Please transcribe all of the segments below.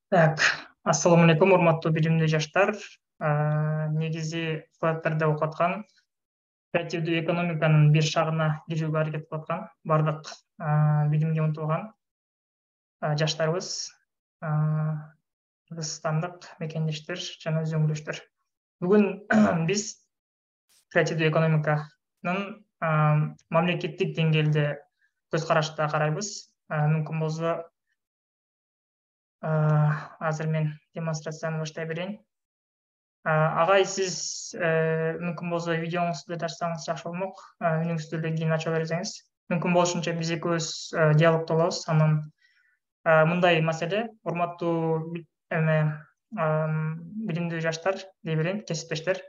Так, ассалаумағалейкум, урматтуу билимдүү жаштар. Негизи флаттарда окуп аткан креативдүү экономиканын бир шагына кирүүгө аракет кылып аткан бардык билимге умтулган жаштарыбыз, кыргызстандык мекендештер жана өзөңдүштөр. Бүгүн биз креативдүү экономиканын мамлекеттик деңгээлде көз карашта карайбыз. Мүмкүн болсо азыр мен демонстрацияны баштай берейин. Агай, сиз мүмкүн болсо видеоңузду да ачсаңыз жакшы болмок. Үнүңүздү эле кийин ача берсеңиз. Мүмкүн болушунча биз экөөбүз диалогдо болобуз. Анан мындай маселе, урматтуу билимдүү жаштар дей берейин, кесиптештер.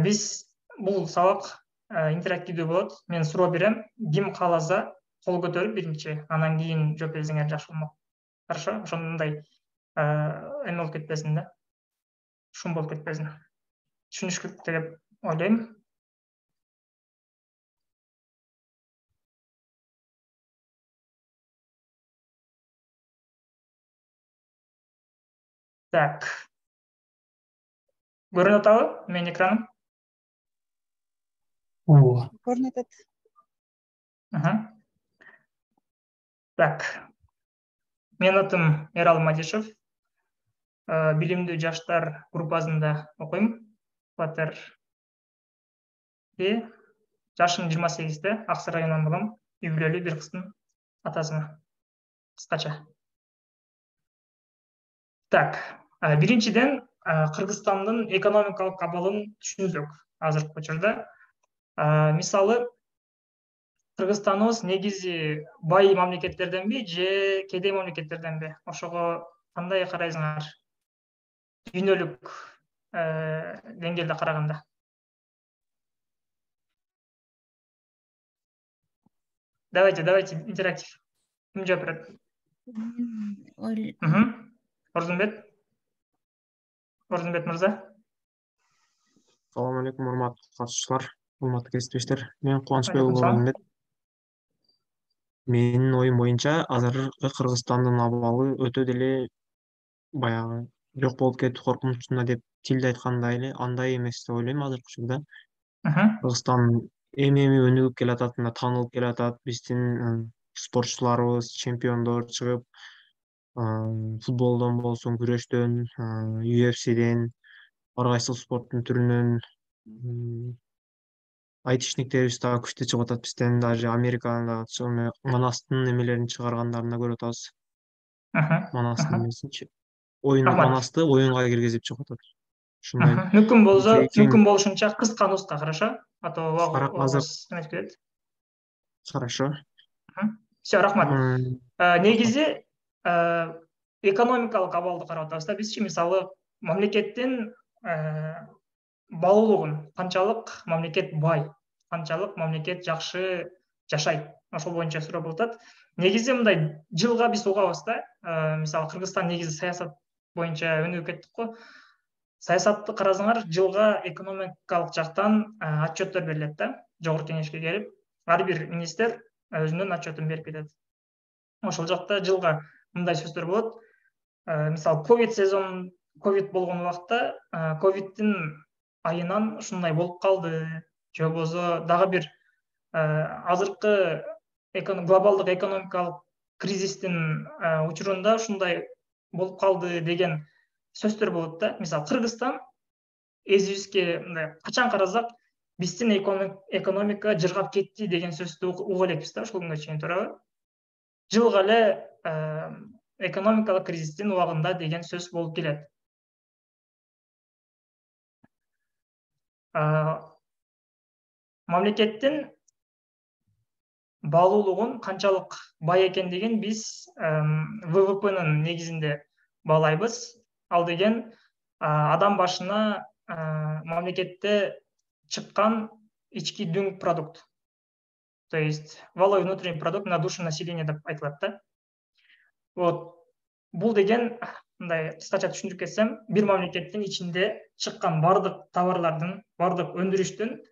Биз бул сабак интерактивдүү болот. Мен суроо берем. Ким кааласа кол көтөрүп биринчи, анан кийин жооп берсеңер жакшы болмок. Хорошо, ошондой эме болуп кетпесин да. Шум болуп кетпесин. Түшүнүшүктүү деп ойлойм. Так. Көрүнүп атабы менин экраным? Ооба. Көрүнүп атат. Так. Менин атым Эрал Мадишев. Билимдүү жаштар группасында окуйм. Флаттер. Жашым 28-те, Аксай районунан болом. Үй бүлөлүү бир кыздын атасымын. Кыскача. Так, биринчиден Кыргызстандын экономикалык абалын түшүнсөк азыркы учурда. Мисалы, Кыргызстаныбыз негизи бай мамлекеттерденби же кедей мамлекеттерденби? Ошого кандай карайсыңар? Дүйнөлүк деңгээлде караганда. Давайте, интерактив. Ким жооп берет? Орзунбет мырза. Салам алейкум, урматтуу катышуучулар, урматтуу кесиптештер. Мен Кубанычбек Орзунбет. Менин оюм боюнча азыркы Кыргызстандын абалы өтө деле баягы жок болуп кетүү коркунучунда деп тилде айткандай эле андай эмес деп ойлойм азыркы учурда. Кыргызстан эми өнүгүп келатат, таанылып келатат. Биздин спортчуларыбыз чемпиондор чыгып, футболдон болсун, күрөштөн, UFC'ден, ар кайсы спорттун түрүнөн айтишниктерибиз дагы күчтүү чыгып атат. Бизден даже Америкада Манастын эмелерин чыгаргандарына көрүп атабыз. Манастын эмесинчи. Манасты оюнга киргизип чыгып атат. Ушундай. Мүмкүн болушунча кыска нуска, хорошо? А то убагыбыз эметип кетет. Хорошо. Все, рахмат. Негизи экономикалык абалды карап атабыз да бизчи. Мисалы, мамлекеттин баалуулугун, канчалык мамлекет бай, канчалык мамлекет жакшы жашайт. Ошол боюнча суроо болуп атат. Негизи мындай жылга биз угабыз да. Мисалы, Кыргызстан негизи саясат боюнча өнүгүп кеттик го. Саясатты карасаңар, жылга экономикалык жактан отчеттор берилет да. Жогорку кеңешке келип, ар бир министр өзүнүн отчетун берип кетет. Ошол жакта жылга мындай сөздөр болот. Мисалы, ковид болгон убакта ковидтин айынан ушундай болуп калды. Же болбосо дагы бир азыркы глобалдык экономикалык кризистин учурунда ушундай болуп калды деген сөздөр болот да. Мисалы, Кыргызстан өзүбүзгө мындай качан карасак, биздин экономика жыргап кетти деген сөздү уга элекпиз да ушул күнгө чейин, туурабы? Жылга эле экономикалык кризистин убагында деген сөз болуп келет. Мамлекеттин баалуулугун канчалык бай экендигин биз ВВПнын негизинде баалайбыз. Ал деген адам башына мамлекетте чыккан ички дүң продукт. То есть валовый внутренний продукт на душу населения деп айтылат да. Вот. Бул деген, мындай кыскача түшүндүрүп кетсем, бир мамлекеттин ичинде чыккан бардык товарлардын, бардык өндүрүштүн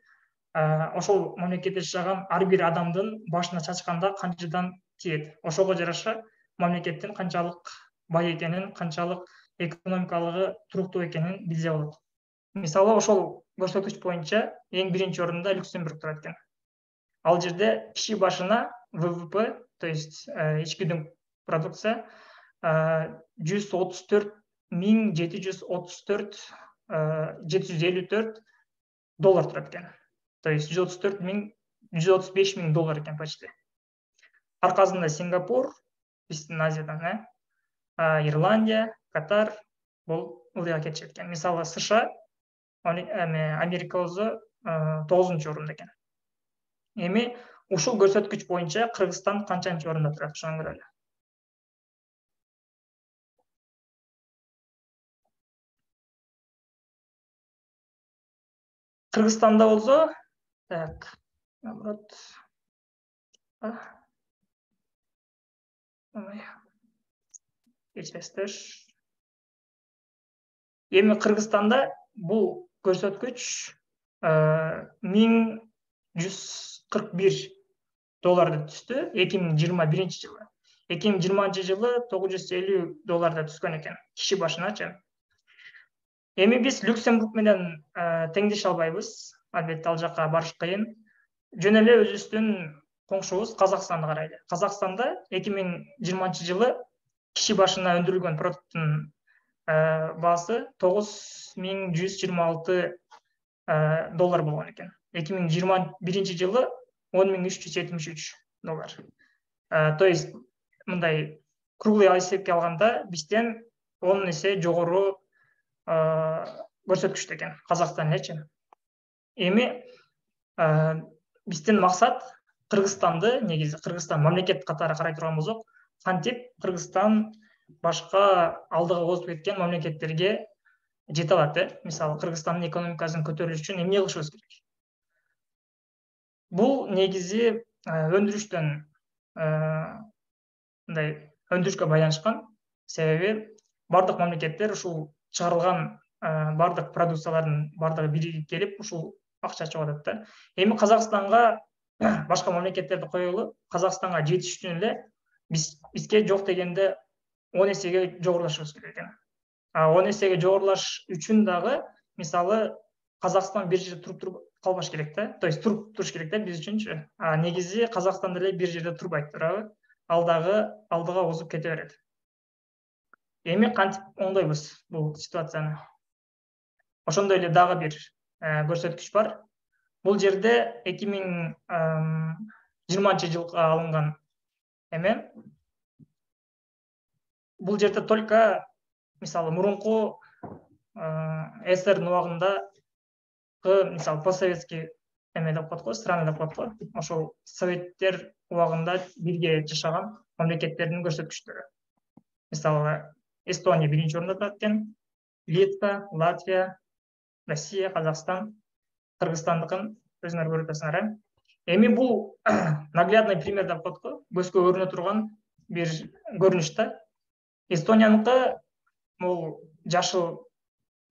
ошол мамлекетте жашаган ар бир адамдын башына чачканда канчадан тиет. Ошого жараша мамлекеттин канчалык бай экенин, канчалык экономикалыгы туруктуу экенин билсе болот. Мисалы ошол көрсөткүч боюнча эң биринчи орунда Люксембург турат экен. Ал жерде киши башына ВВП, то есть ички дүң продукция 134.734 доллар турат экен. То есть 135.000 доллар экен почти. Аркасында Сингапур, биздин Азиядан, Ирландия, Катар бул ылдыйга кетишет экен. Мисалы США, Америка өзү 9-чу орунда экен. Эми ушул көрсөткүч боюнча Кыргызстан канчанчы орунда турат, ошону көрөлү. Кыргызстанда болсо, так, наоборот. Кечиресиздер. Эми Кыргызстанда бул көрсөткүч 1141 долларда түстү 2021 жылы. 2020 жылы 950 долларда түскөн экен киши башыначы. Эми биз Люксембург менен теңдеше албайбыз. Албетте ал жака барыш кыйын. Жөн эле өзүбүздүн коңшубуз Казакстанды карайлы. Казакстанда 2020 жылы киши башына өндүрүлгөн продукттун баасы 9126 доллар болгон экен. 2021 жылы 10373 доллар. То есть мындай круглый эсепке алганда бизден 10 эсе жогору көрсөткүчтө экен Казакстан элечи. Эми биздин максат Кыргызстанды, негизи Кыргызстан мамлекет катары карай турган болсок, кантип Кыргызстан башка алдыга озуп кеткен мамлекеттерге жете алат. Мисалы Кыргызстандын экономикасын көтөрүлүш үчүн эмне кылышыбыз керек? Бул негизи өндүрүштөн мындай өндүрүшкө байланышкан. Себеби бардык мамлекеттер ушул чыгарылган бардык продукциялардын бардыгы биригип келип ушул акча чыгып атат. Эми Казакстанга башка мамлекеттерди коелу, Казакстанга жетиш үчүн эле бизге жок дегенде 10 эсеге жогорулашыбыз керек экен. 10 эсеге жогорулаш үчүн дагы мисалы Казакстан бир жерде туруп калбаш керек да. То есть туруп туруш керек да биз үчүнчү. Негизи Казакстан деле бир жерде турбайт, туурабы? Ал дагы алдыга озуп кете берет. Эми кантип оңдойбуз бул ситуацияны? Ошондой эле дагы бир көрсөткүч бар. Бул жерде 2020 жылга алынган эме. Бул жерде только мисалы мурунку СССРдин убагында мисалы постсоветский эме деп коет го, страна деп коет го. Ошол советтер убагында бирге жашаган мамлекеттердин көрсөткүчтөрү. Мисалы Эстония биринчи орунда турат экен, Литва, Латвия, Россия, Казакстан, Кыргызстандыкын өзүңөр көрүп атасыңар. Эми бул наглядный пример деп коет го, көзгө көрүнө турган бир көрүнүш да. Эстонияныкы бул жашыл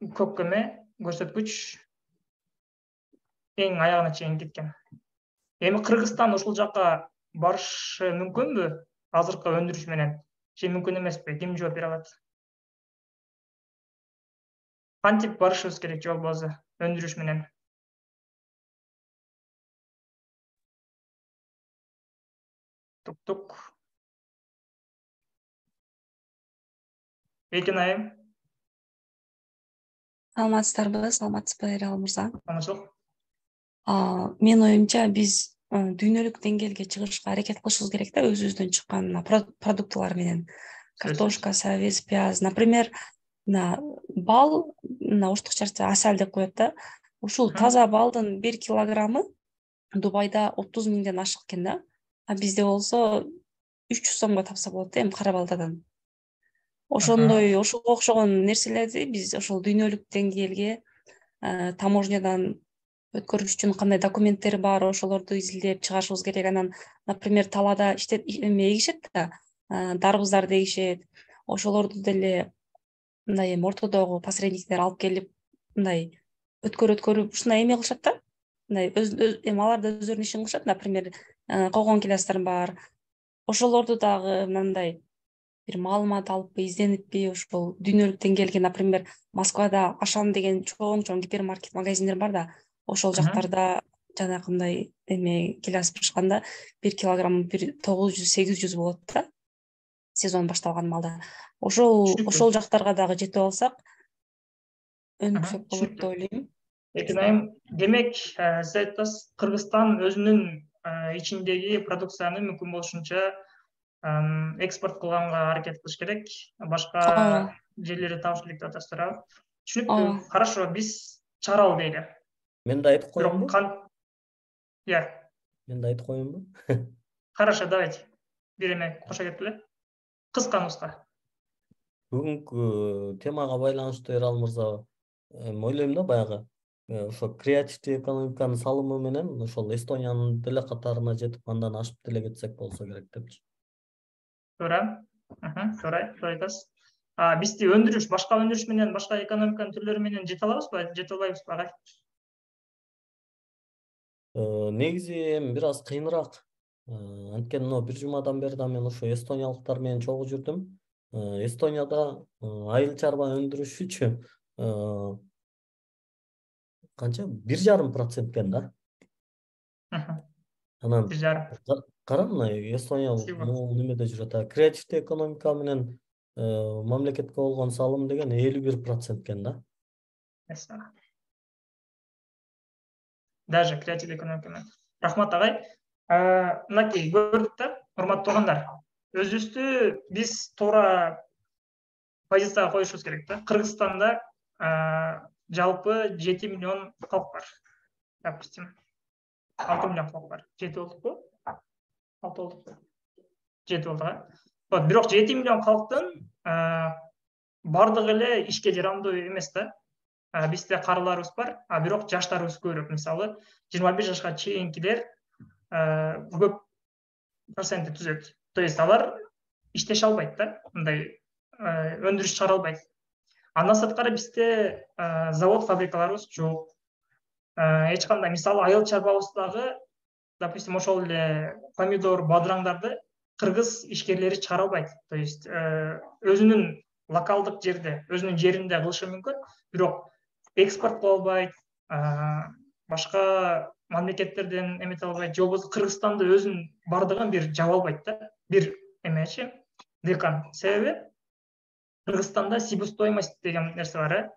көк эме көрсөткүч эң аягына чейин кеткен. Эми Кыргызстан ушул жака барышы мүмкүнбү? Азыркы өндүрүш менен же мүмкүн эмеспи? Ким жооп бере алат? Кантип барышыбыз керек же болбосо өндүрүш менен? Тук-тук. Экен айым. Саламатсыздарбы, саламатсызбы Эрал мырза? Саламатчылык. Мен оюмча биз дүйнөлүк деңгээлге чыгышка аракет кылышыбыз керек да, өзүбүздөн чыккан продуктылар менен. Картошка, сабиз, пияз, например, бал, оштукча асал деп коет да. Ушул таза балдын 1 килограммы Дубайда 30 миңден ашык экен да. Бизде болсо 300 сомго тапса болот да, эми кара балдадан. Ошондой, ошого окшогон нерселерди биз ошол дүйнөлүк деңгээлге таможнядан өткөрүш үчүн кандай документтер бар, ошолорду изилдеп чыгарышыбыз керек. Анан, например, талаада эгишет да, дарбыздарды эгишет. Ошолорду деле мындай эми ортодогу посредниктер алып келип, мындай өткөрүп, ушундай эме кылышат да. Мындай эми алар да өздөрүнүн ишин кылышат, например, койгон келесидар бар. Ошолорду дагы мындай бир маалымат алыппы, издениппи, ошол дүйнөлүк деңгээлге, например, Москвада Ашан деген чоң гипермаркет магазиндер бар да, ошол жактарда жанакындай эме келе ашканда 1 килограмм 900-800 болот да, сезон башталган малда. Ошол жактарга дагы жетип алсак өнүксөк болот деп ойлойм. Экинайым, демек, сиз айтасыз, Кыргызстан өзүнүн ичиндеги продукцияны мүмкүн болушунча экспорт кылганга аракет кылыш керек, башка жерлерде табыш керек деп атасыздар. Түшүнүктүү. Хорошо, биз чыгаралы дейли. Мен да айтып коеюнбу? Мен да айтып коеюнбу? Хорошо, давайте. Бир эме кошо кеткиле. Кыска нуска. Бүгүнкү темага байланыштуу Эрал мырза, ойлойм да баягы ошо креативдүү экономиканын салымы менен ошол Эстониянын деле катарына жетип, андан ашып деле кетсек болсо керек депчи. Туура. Туура айтасыз. Бизди өндүрүш, башка өндүрүш менен, башка экономиканын түрлөрү менен жете алабызбы, жете албайбызбы агай? Негизи эми бир аз кыйыныраак. Анткени бир жумадан бери да мен ошо эстониялыктар менен чогуу жүрдүм. Эстонияда айыл чарба өндүрүшүчү канча? 1,5% экен да. Анан кара мына Эстония могул немеде жүрөт. Креативдүү экономика менен мамлекетке болгон салым деген 51% экен да. Даже креативдүү экономика менен. Рахмат агай. Мынакей көрдүк да, урматтуу туугандар. Өзүбүздү биз туура позицияга коюшубуз керек да. Кыргызстанда жалпы 7 миллион калк бар. Допустим, 6 миллион калк бар. 7 болдукпу? 6 болдук. 7 болду. Вот, бирок 7 миллион калктын бардыгы эле ишке жарамдуу эмес да. Бизде карыларыбыз бар, бирок жаштарыбыз көбүрөөк. Мисалы, 25 жашка чейинкилер көп процентти түзөт. То есть алар иштеше албайт да, мындай өндүрүш чыгара албайт. Андан сырткары бизде завод, фабрикаларыбыз жок. Эч кандай, мисалы, айыл чарбабыздагы, допустим, ошол эле помидор, бадыраңдарды кыргыз ишкерлери чыгара албайт. То есть өзүнүн локалдык жерде, өзүнүн жеринде кылышы мүмкүн, бирок экспорт кыла албайт, башка мамлекеттерден эмете албайт, же болбосо Кыргызстанды өзүнүн бардыгын бир жаба албайт да, бир эмечи, декан. Себеби Кыргызстанда себестоимость деген нерсе бар,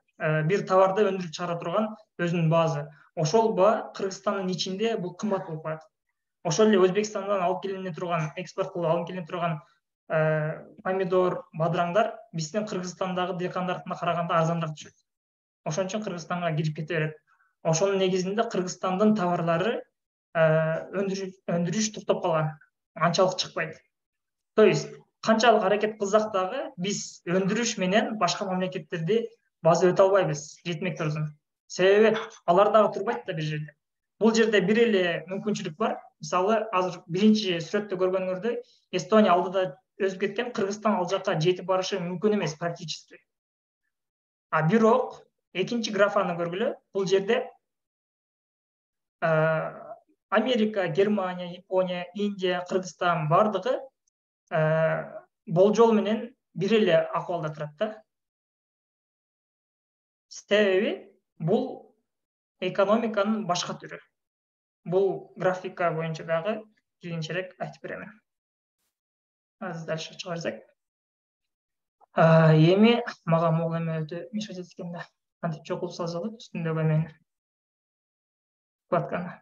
бир товарды өндүрүп чыгара турган өзүнүн баазы. Ошол баа Кыргызстандын ичинде бул кымбат болуп калат. Ошол эле Өзбекстандан алып келине турган, экспорт кылып алып келине турган помидор, бадыраңдар биздин Кыргызстандагы декандарына караганда арзаныраак түшөт. Ошон үчүн Кыргызстанга кирип кете берет. Ошонун негизинде Кыргызстандын товарлары өндүрүш токтоп калган, анчалык чыкпайт. То есть канчалык аракет кылсак дагы биз өндүрүш менен башка мамлекеттерди база өтө албайбыз, жетмек турузун. Себеби алар дагы турбайт да бир жерде. Бул жерде бир эле мүмкүнчүлүк бар. Мисалы, азыр биринчи сүрөттө көргөнүңөрдөй, Эстония алдыда өсүп кеткен, Кыргызстан ал жакка жетип барышы мүмкүн эмес практически. Бирок экинчи графаны көргүлө, бул жерде Америка, Германия, Япония, Индия, Кыргызстан бардыгы болжол менен бир эле акыбалда турат да. Себеби бул экономиканын башка түрү. Бул графика боюнча дагы кийинчерээк айтып берем. Азыр дальше чыга берсек. Эми мага могул эме өтө мешать этет экен да. Кантип чокулуп салжалы үстүндөгү эмени. Вкладканы.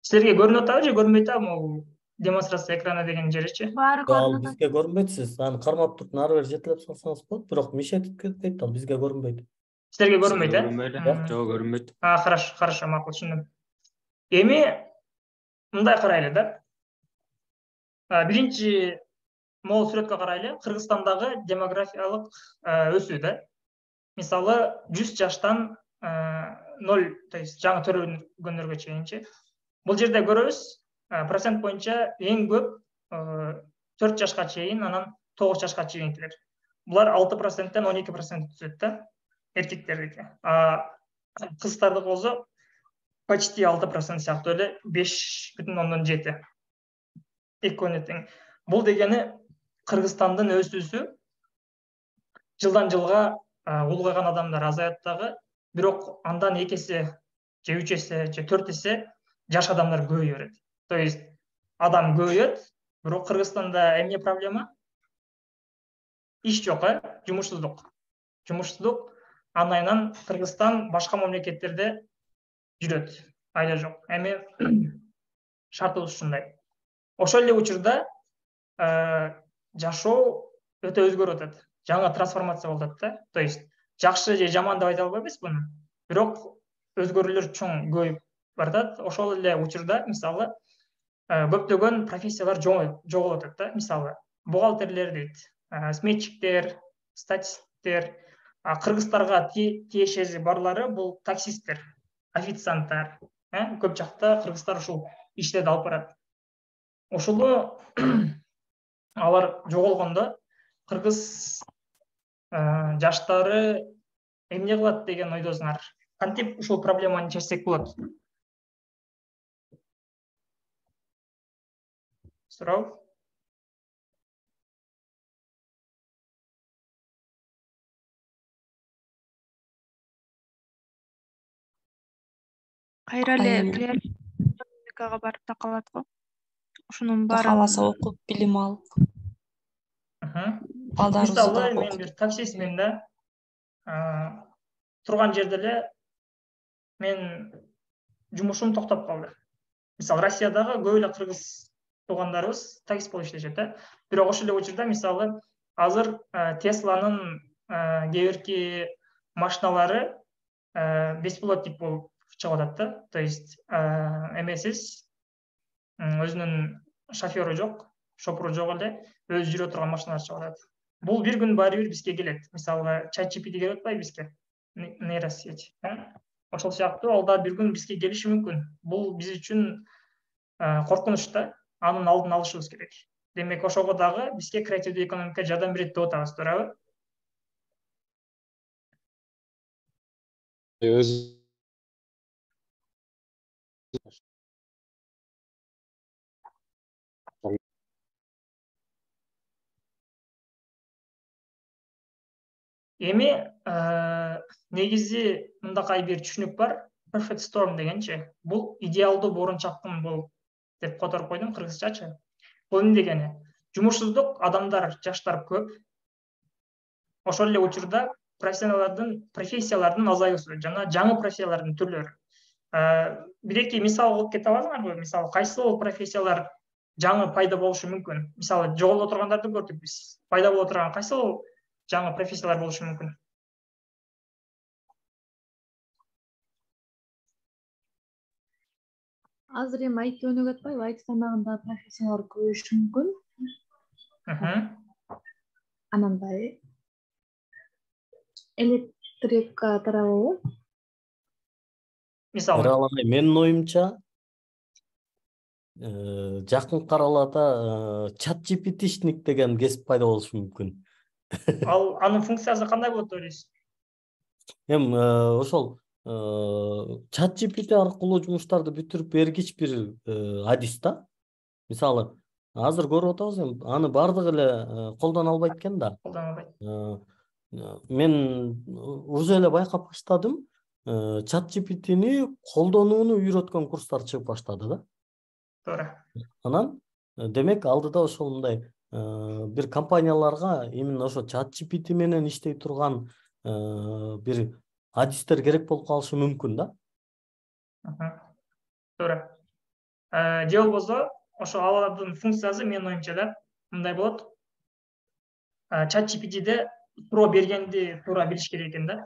Силерге көрүнүп атабы же көрүнбөй атабы могул демонстрация экраны деген жеричи? Баары көрүнүп атат. Бизге көрүнбөйт, сиз аны кармап туруп нары бери жетелеп салсаңыз болот, бирок мешать этип кетпейт, ал бизге көрүнбөйт. Силерге көрүнбөйт, Жок, көрүнбөйт. Хорошо, макул, түшүндүм. Эми мындай карайлы да. Биринчи могул сүрөткө карайлы, Кыргызстандагы демографиялык өсүү да. Мисалы, 100 жаштан 0, то есть жаңы төрөлгөндөргө чейинчи. Бул жерде көрөбүз, процент боюнча эң көп 4 жашка чейин, анан 9 жашка чейинкилер. Булар 6%-тен 12% түзөт да, эркектердики. Кыздардыкы болсо почти 6% сыяктуу эле 5,7. Экөөнө тең. Бул дегени Кыргызстандын өсүүсү жылдан жылга улгайган адамдар азаят дагы, бирок андан 2 эсе же 3 эсе же 4 эсе жаш адамдар көбөйө берет. То есть адам көбөйөт, бирок Кыргызстанда эмне проблема? Иш жок, жумушсуздук. Жумушсуздук. Андан Кыргызстан башка мамлекеттерде жүрөт. Айда жок. Эми шартыбыз ушундай. Ошол эле учурда жашоо өтө өзгөрүп атат. Жаңа трансформация болуп атат да. То есть жакшы же жаман деп айта албайбыз буну. Бирок өзгөрүүлөр чоң көбөйүп баратат. Ошол эле учурда мисалы көптөгөн профессиялар жоголуп атат да. Мисалы бухгалтерлер дейт, сметчиктер, статисттер, кыргыздарга тиешеси барлары бул таксисттер, официанттар. Көп жакта кыргыздар ушул иштерди алып барат. Ошоло алар жоголгондо кыргыз жаштары эмне кылат деген ойдосуңар? Кантип ушул проблеманы чечсек болот? Суроо. Кайра эле экономикага барып такалат го. Ушунун баарын кааласа окуп билим алып. Мисалы мен бир таксистмин да. Турган жерде эле мен жумушум токтоп калды. Мисалы Россиядагы көп эле кыргыз туугандарыбыз таксист болуп иштешет, бирок ошол эле учурда мисалы азыр Тесланын кээ бирки машиналары беспилотник болуп чыгып атат да. То есть эмесиз, өзүнүн шофёру жок, шопуру жок эле, өзү жүрө турган машиналар чыгып атат. Бул бир күн баары бир бизге келет. Мисалы ChatGPT келип атпайбы бизге? Нейросеть. Ошол сыяктуу ал да бир күн бизге келиши мүмкүн. Бул биз үчүн коркунуч да. Анын алдын алышыбыз керек. Демек, ошого дагы бизге креативдүү экономика жардам берет деп атабыз, туурабы? Эми негизи мындакай бир түшүнүк бар, perfect storm дегенчи. Бул идеалдуу боорунчактын болуп деп которуп койдум кыргызчачы. Бул эмне дегени? Жумушсуздук, адамдар, жаштар көп. Ошол эле учурда профессиялардын азаюусу жана жаңы профессиялардын түрлөрү. Бир-эки мисал кылып кете аласыңарбы? Мисалы, кайсыл профессиялар жаңы пайда болушу мүмкүн? Мисалы, жоголо тургандарды көрдүк биз. Пайда боло турган кайсыл жаңы профессиялар болушу мүмкүн? азыр эми IT өнүгүп атпайбы? IT тармагында профессиялар көбөйүшү мүмкүн. Анандай электрика тарабы. Мисалы, менин оюмча жакын араларда ChatGPTшник деген кесип пайда болушу мүмкүн. ал анын функциясы кандай болот деп ойлойсуз? Эми ошол ChatGPT аркылуу жумуштарды бүтүрүп бергич бир адис да. Мисалы, азыр көрүп атабыз, аны бардыгы эле колдоно албайт экен да. Мен уже эле байкап баштадым. ChatGPT'ни колдонууну үйрөткөн курстар чыгып баштады да. Туура. Анан демек алдыда ошондой бир компанияларга именно ошо ChatGPT менен иштей турган бир адистер керек болуп калышы мүмкүн да. Туура. Же болбосо ошо алардын функциясы менин оюмча да мындай болот. ChatGPT'де суроо бергенди туура билиш керек экен да.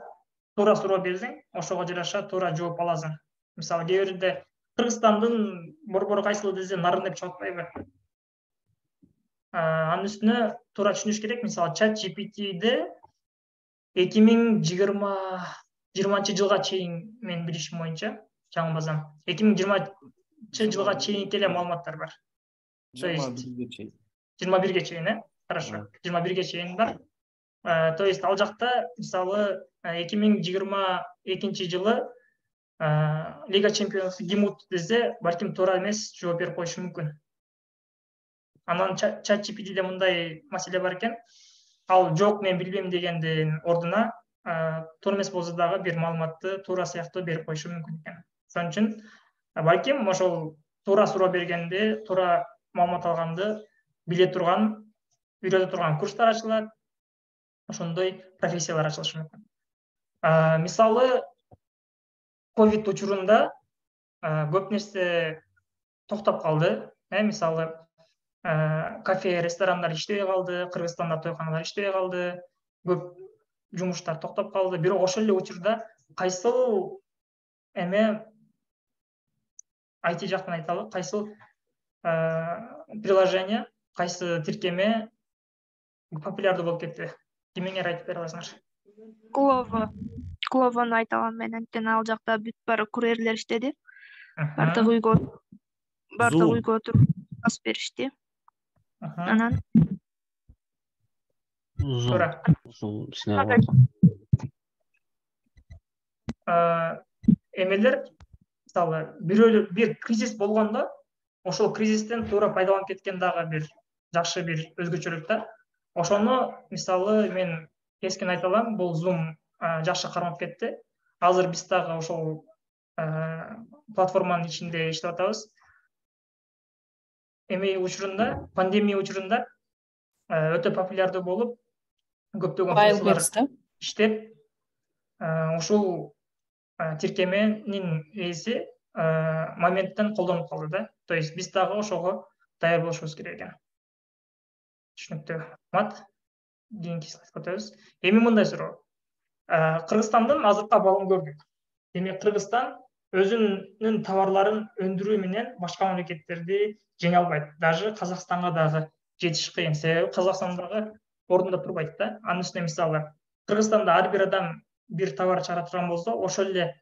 Туура суроо берсең, ошого жараша туура жооп аласың. Мисалы, кээ бирде Кыргызстандын борбору кайсыл десе нарын деп чыгып атпайбы? Анын үстүнө туура түшүнүш керек. Мисалы, ChatGPT'де 2020 жылга чейин мен билишим боюнча, жаңылбасам, 2020 жылга чейинки эле маалыматтар бар. То есть 21ге чейин, хорошо. 21ге чейин бар. То есть ал жакта мисалы 2022 жылы Лига чемпионов ким утты десе, балким туура эмес жооп берип коюшу мүмкүн. Анан чат GPT'де мындай маселе бар экен. Ал жок, мен билбейм дегендин ордуна туура эмес болсо дагы бир маалыматты туура сыяктуу берип коюшу мүмкүн экен. Ошон үчүн балким ошол туура суроо бергенде, туура маалымат алганды биле турган, үйрөтө турган курстар ачылат. Ошондой профессиялар ачылышы мүмкүн. Мисалы, ковид учурунда көп нерсе токтоп калды. Мисалы, кафе, ресторандар иштебей калды, Кыргызстанда тойканалар иштебей калды, көп жумуштар токтоп калды. Бирок ошол эле учурда кайсыл IT жактан айталы, кайсыл приложение, кайсы тиркеме популярдуу болуп кетти? Кимиңер айтып бере аласыңар? Glovo'ну айта алам мен, анткени ал жакта бүт баары курьерлер иштеди. Бардык үйгө туруп ас беришти. Анан ушул ишине эмелер, мисалы, бир кризис болгондо, ошол кризистен туура пайдаланып кеткен дагы бир жакшы бир өзгөчөлүк да. Ошону, мисалы, мен кескен айта алам, бул Zoom жакшы кармап кетти. Азыр биз дагы ошол платформанын ичинде иштеп атабыз. Учурунда, пандемия учурунда өтө популярдуу болуп, көптөгөн курслар иштеп, ушул тиркеменин ээси моменттен колдонуп калды да. То есть биз дагы ошого даяр болушубуз керек экен. Түшүнүктүү. Мат, кийинки слайдка өтөбүз. Эми мындай суроо. Кыргызстандын азыркы абалын көрдүк. Демек, Кыргызстан өзүнүн товарларын өндүрүү менен башка мамлекеттерди жеңе албайт. Даже Казакстанга дагы жетиш кыйын, себеби Казакстандагы ордунда турбайт да. Анын үстүнө, мисалы, Кыргызстанда ар бир адам бир товар чыгара турган болсо, ошол эле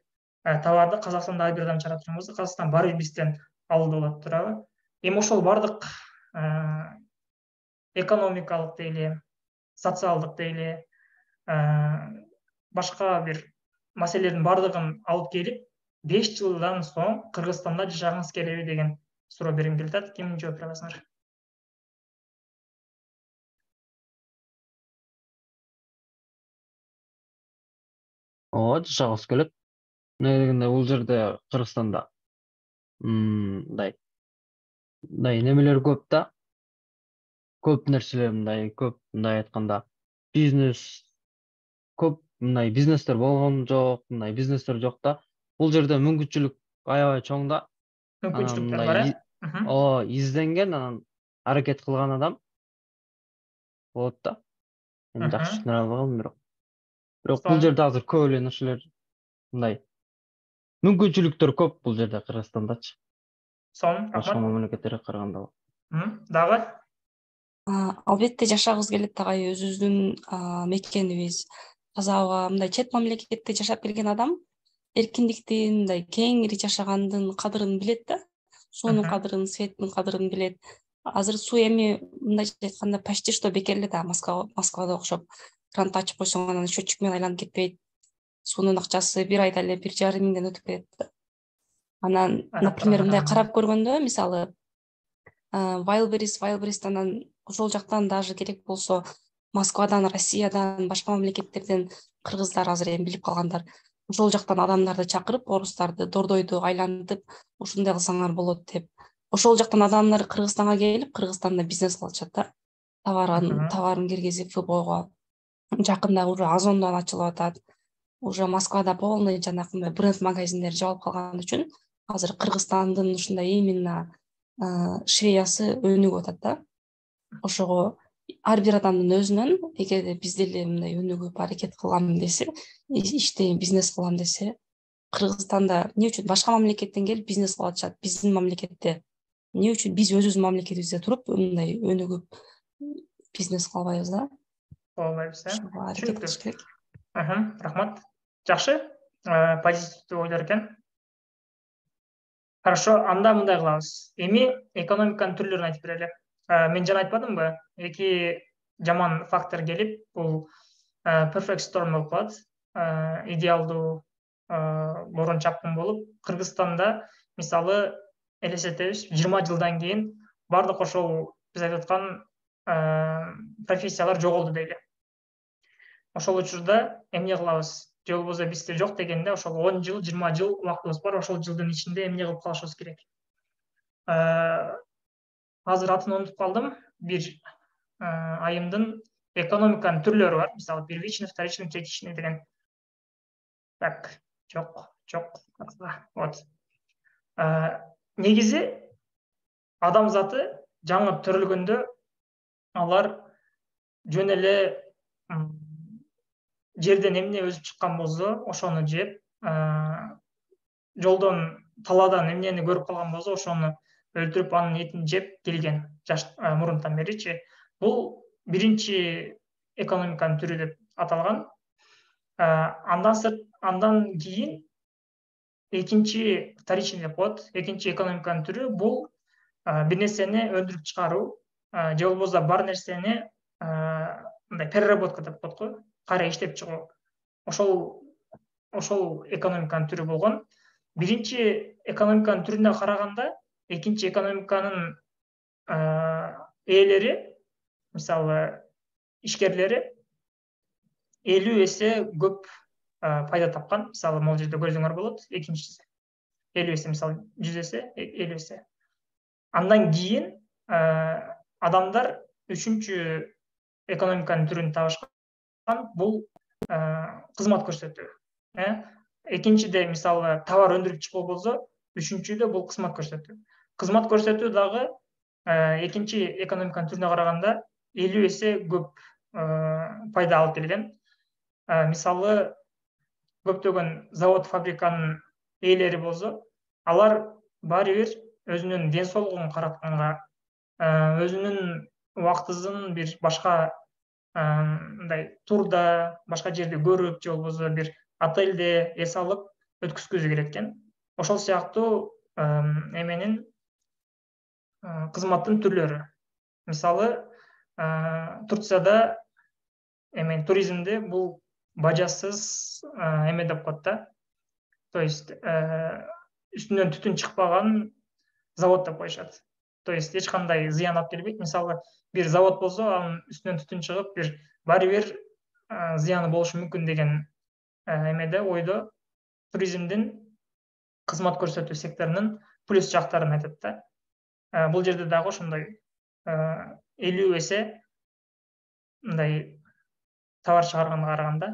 товарды Казакстанда ар бир адам чыгара турган болсо, Казакстан баары бизден алды болот, туурабы? Эми ошол бардык экономикалык дейли, социалдык дейли, башка бир маселелердин бардыгын алып келип, 5 жылдан соң Кыргызстанда жашагыңыз келеби деген суроо бергим келип атат. Ким жооп бере аласыңар? Жашагыбыз келет. Эмне дегенде, бул жерде Кыргызстанда мындай немелер көп да. Көп нерселер мындай айтканда, бизнес көп, мындай бизнестер болгон жок, мындай бизнестер жок да. Бул жерде мүмкүнчүлүк аябай чоң да. Мүмкүнчүлүктөр бар. Изденген, анан аракет кылган адам болот да. Мен жакшы түшүнө албагам, бирок бул жерде азыр көп эле нерселер мындай мүмкүнчүлүктөр көп бул жерде Кыргызстандачы. Башка мамлекеттерге караганда. Дагы? Албетте жашагыбыз келет, тагай өзүбүздүн мекенибиз, таза мындай чет мамлекетте жашап келген адам эркиндиктин, мындай кеңири жашагандын кадырын билет да. Суунун кадырын, светтин кадырын билет. Азыр суу эми мындайча айтканда почти что бекер эле да, Москвада окшоп. Кранты ачып койсоң, анан счетчик менен айланып кетпейт. Суунун акчасы бир айда эле 1,5 миңден өтүп кетет. Анан, например, мындай карап көргөндө, мисалы, Wildberries ошол жактан даже керек болсо Москвадан, Россиядан, башка мамлекеттерден кыргыздар азыр эми билип калгандар. Ошол жактан адамдарды чакырып, орустарды дордойду айлантып, ушундай кылсаңар болот деп. Ошол жактан адамдар Кыргызстанга келип, Кыргызстанда бизнес кылышат да. Товарын киргизип ФБОго. Жакында уже Озондон ачылып атат. Уже Москвада полный жанакындай бренд магазиндер жабылып калган үчүн азыр Кыргызстандын ушундай именно шеясы өнүгүп атат да. Ошого ар бир адамдын өзүнөн, эгерде биз деле мындай өнүгүп аракет кылам десе, иштейм, бизнес кылам десе, Кыргызстанда эмне үчүн башка мамлекеттен келип бизнес кылып атышат? Биздин мамлекетте эмне үчүн биз өзүбүздүн мамлекетибизде туруп мындай өнүгүп бизнес кылбайбыз да? Кылбайбыз, аракет кылыш керек. Рахмат. Жакшы, позитивдүү ойлор экен. Хорошо, анда мындай кылабыз. Эми экономиканын түрлөрүн айтып берели. Мен жана айтпадымбы? 2 жаман фактор келип, бул perfect storm болуп калат. Идеалдуу борон чапкын болуп, Кыргызстанда, мисалы, элестетебиз, 20 жылдан кийин бардык ошол биз айтып аткан профессиялар жоголду дейли. Ошол учурда эмне кылабыз? Же болбосо бизде жок дегенде ошол 10 жыл, 20 жыл убактыбыз бар. Ошол жылдын ичинде эмне кылып калышыбыз керек? Азыр атын унутуп калдым. Бир айымдын экономиканын түрлөрү бар. Мисалы, первичный, вторичный, третичный деген. Так, жок. Вот. Негизи адам заты жаңы төрөлгөндө алар жөн эле жерден эмне өзүп чыккан болсо, ошону жеп, жолдон, талаадан эмнени көрүп калган болсо, ошону өлтүрүп, анын этин жеп келген мурунтан беричи. Бул биринчи экономиканын түрү деп аталган. Андан кийин экинчи, вторичный деп коет. Экинчи экономиканын түрү бул бир нерсени өндүрүп чыгаруу, же болбосо бар нерсени мындай переработка деп коет го, кайра иштеп чыгуу. Ошол экономиканын түрү болгон. Биринчи экономиканын түрүнө караганда, экинчи экономиканын ээлери, мисалы, ишкерлери 50 эсе көп пайда тапкан. Мисалы, могул жерде көрсөңөр болот. Экинчиси 50 эсе, мисалы, 100 эсе, 50 эсе. Андан кийин адамдар үчүнчү экономиканын түрүн табышкан. Бул кызмат көрсөтүү. Экинчиде, мисалы, товар өндүрүп чыгуу болсо, үчүнчүдө бул кызмат көрсөтүү. Кызмат көрсөтүү дагы экинчи экономиканын түрүнө караганда 50 эсе көп пайда алып келген. Мисалы, көптөгөн завод, фабриканын ээлери болсо, алар баары бир өзүнүн ден соолугун каратканга, өзүнүн убактысын бир башка мындай турда, башка жерде көрүп, же болбосо бир отельде эс алып өткүзгүзү керек экен. Ошол сыяктуу эменин кызматтын түрлөрү. Мисалы, Турцияда туризмде бул бажасыз эме деп коет да. То есть үстүнөн түтүн чыкпаган завод деп коюшат. То есть эч кандай зыян алып келбейт. Мисалы, бир завод болсо, анын үстүнөн түтүн чыгып, баары бир зыяны болушу мүмкүн деген эмеде, ойдо туризмдин кызмат көрсөтүү секторунун плюс жактарын айтат да. Бул жерде дагы ошондой 50 эсе мындай товар чыгарганга караганда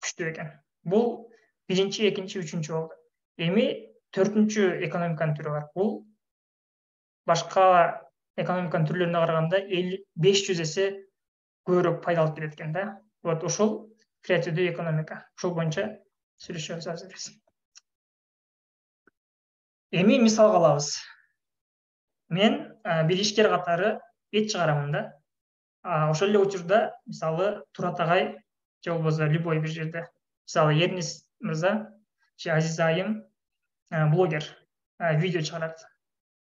күчтүү экен. Бул биринчи, экинчи, үчүнчү болду. Эми төртүнчү экономиканын түрү бар. Бул башка экономиканын түрлөрүнө караганда 500 эсе көбүрөөк пайда алып келет экен да. Вот ошол креативдүү экономика. Ошол боюнча сүйлөшөбүз азыр. Эми мисал алабыз. Мен бир ишкер катары эт чыгарамын да. Ошол эле учурда, мисалы, Турат агай же болбосо любой бир жерде, мисалы, Эрнис мырза же Азиза айым блогер видео чыгарат.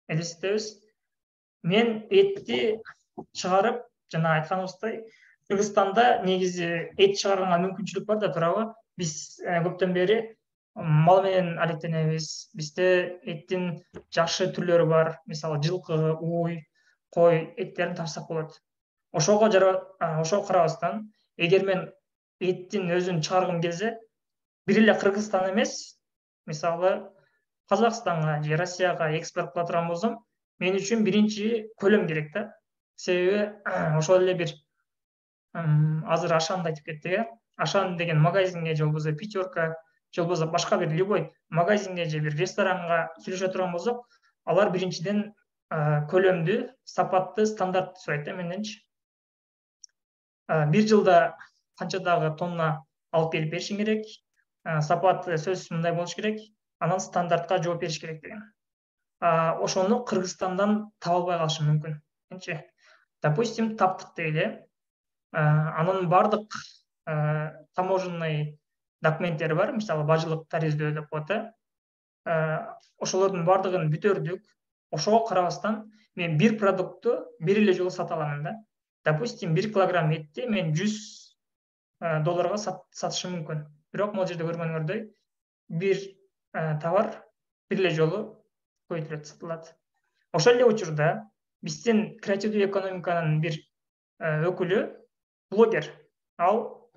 Элестетебиз. Мен этти чыгарып, жана айтканыбыздай, Кыргызстанда негизи эт чыгарганга мүмкүнчүлүк бар да, туурабы? Биз көптөн бери мал менен алектенебиз. Бизде эттин жакшы түрлөрү бар. Мисалы, жылкы, уй, кой эттерин тапсак болот. Ошого карабастан, эгер мен эттин өзүн чыгаргым келсе, бир эле Кыргызстан эмес, мисалы, Казакстанга же Россияга экспорт кыла турган болсом, мен үчүн биринчи көлөм керек да. Себеби ошол эле бир азыр Ашанды айтып кеттик, Ашан деген магазинге, же болбосо Пятерка, же болбосо башка бир любой магазинге же бир ресторанга сүйлөшө турган болсок, алар биринчиден көлөмдүү, сапаттуу, стандарттуу сурайт да менденчи. Бир жылда канчадагы тонна алып келип беришиң керек, сапаты сөзсүз мындай болуш керек, анан стандартка жооп бериш керек деген. Ошону Кыргызстандан таба албай калышым мүмкүн. Допустим, таптык дейли. Анын бардык таможенный документтери бар, мисалы, бажылык тариздөө деп коет. Ошолордун бардыгын бүтөрдүк. Ошого карабастан мен бир продуктту бир эле жолу сата аламын да. Допустим, 1 килограмм этти мен $100 сатышым мүмкүн. Бирок могул жерде көргөнүңөрдөй, бир товар бир эле жолу көйүлөт, сатылат. Ошол эле учурда биздин креативдүү экономиканын бир өкүлү блогер. Ал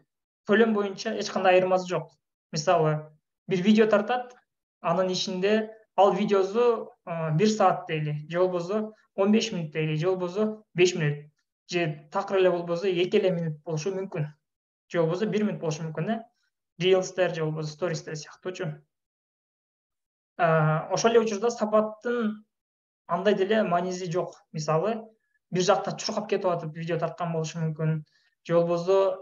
төлөм боюнча эч кандай айырмасы жок. Мисалы, бир видео тартат, анын ичинде ал видеосу 1 саат дейли, же болбосо 15 мүнөт дейли, же болбосо 5 мүнөт, же такыр эле болбосо 2 эле мүнөт болушу мүмкүн. Же болбосо 1 мүнөт болушу мүмкүн, Reels'тер же болбосо Stories'тер сыяктуучу. Ошол эле учурда сапаттын андай деле мааниси жок. Мисалы, бир жакта чуркап кетип атып видео тарткан болушу мүмкүн, же болбосо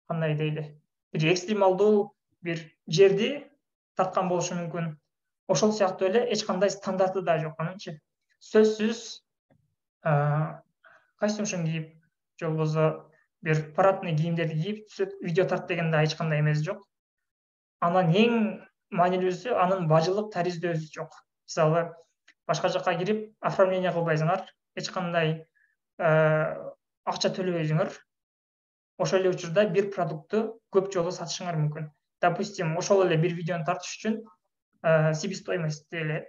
кандай дейли, бир экстремалдуу бир жерди тарткан болушу мүмкүн. Ошол сыяктуу эле эч кандай стандарты да жок анынчы. Сөзсүз костюмшун кийип, же болбосо бир парадный кийимдерди кийип видео тарт деген да эч кандай эмеси жок. Анан эң маанилүүсү анын бажылык тариздөсү жок. Мисалы, башка жакка кирип оформление кылбайсыңар, эч кандай акча төлөбөйсүңөр. Ошол эле учурда бир продуктты көп жолу сатышыңар мүмкүн. Допустим, ошол эле бир видеону тартыш үчүн себестоимость эле